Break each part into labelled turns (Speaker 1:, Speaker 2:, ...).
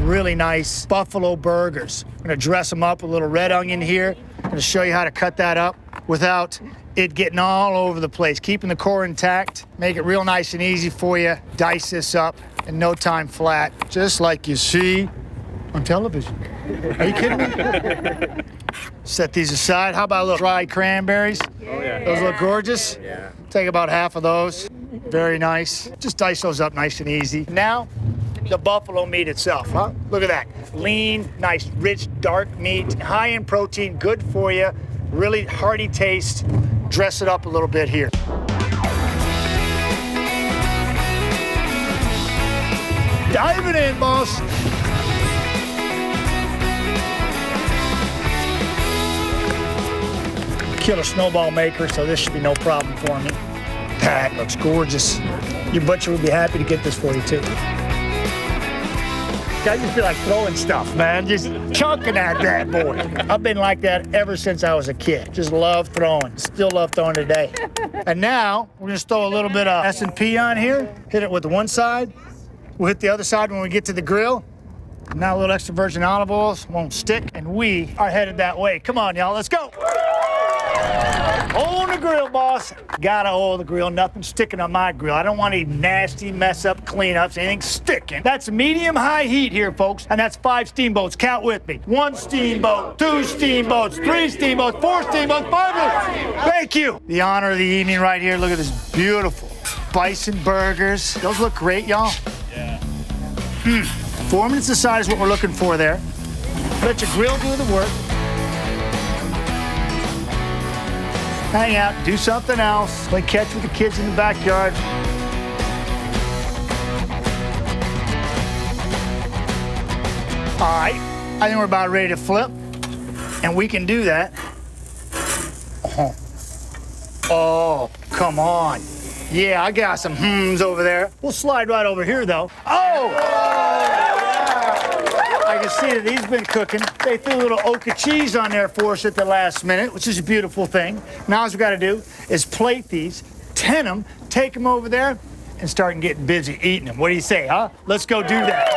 Speaker 1: really nice buffalo burgers. I'm gonna dress them up with a little red onion here. I'm gonna show you how to cut that up without it getting all over the place. Keeping the core intact, make it real nice and easy for you. Dice this up in no time flat, just like you see on television. Are you kidding me? Set these aside. How about a little dried cranberries?
Speaker 2: Oh, yeah.
Speaker 1: Those look gorgeous.
Speaker 2: Yeah.
Speaker 1: Take about half of those. Very nice. Just dice those up nice and easy. Now, the buffalo meat itself, huh? Look at that. Lean, nice, rich, dark meat, high in protein, good for you, really hearty taste. Dress it up a little bit here. Dive it in, boss. Killer snowball maker, so this should be no problem for me. That looks gorgeous. Your butcher would be happy to get this for you, too. I just feel like throwing stuff, man. Just chunking that bad boy. I've been like that ever since I was a kid. Just love throwing. Still love throwing today. And now, we're gonna throw a little bit of S&P on here. Hit it with the one side. We'll hit the other side when we get to the grill. Now a little extra virgin olive oil, won't stick. And we are headed that way. Come on, y'all, let's go. On the grill, boss. Gotta oil the grill, nothing sticking on my grill. I don't want any nasty mess up cleanups, anything sticking. That's medium-high heat here, folks, and that's 5 steamboats. Count with me. 1 steamboat, 2 steamboats, 3 steamboats, 4 steamboats, 5. Thank you. The honor of the evening right here. Look at this beautiful bison burgers. Those look great, y'all.
Speaker 2: Yeah.
Speaker 1: 4 minutes aside is what we're looking for there. Let your grill do the work. Hang out, do something else. Play catch with the kids in the backyard. All right, I think we're about ready to flip, and we can do that. Oh, come on. Yeah, I got some hmms over there. We'll slide right over here, though. Oh! I can see that he's been cooking. They threw a little oka cheese on there for us at the last minute, which is a beautiful thing. Now all we got to do is plate these, tin them, take them over there, and start getting busy eating them. What do you say, huh? Let's go do that.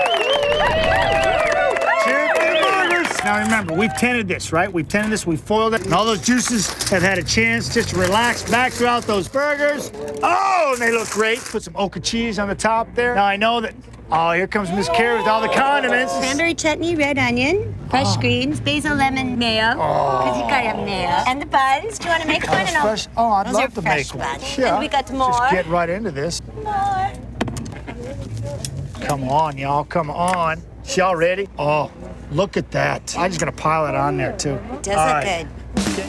Speaker 1: Cheers to the burgers. Now remember, we've tinted this, right? We've tinted this, we've foiled it, and all those juices have had a chance just to relax back throughout those burgers. Oh, and they look great. Put some oka cheese on the top there. Now I know that. Oh, here comes Miss Carrie with all the condiments.
Speaker 3: Cranberry chutney, red onion, fresh greens, basil, lemon, mayo. Because you gotta have mayo. And the buns. Do you want to make one?
Speaker 1: Fresh. Oh, I'd
Speaker 3: Those
Speaker 1: love
Speaker 3: are
Speaker 1: to
Speaker 3: fresh
Speaker 1: make one.
Speaker 3: buns.
Speaker 1: Yeah.
Speaker 3: And we got more.
Speaker 1: Just get right into this.
Speaker 3: More.
Speaker 1: Come on, y'all. Come on. Y'all ready? Oh, look at that. I'm just gonna pile it on there too.
Speaker 3: Does
Speaker 1: All
Speaker 3: look
Speaker 1: right.
Speaker 3: good.
Speaker 1: Okay.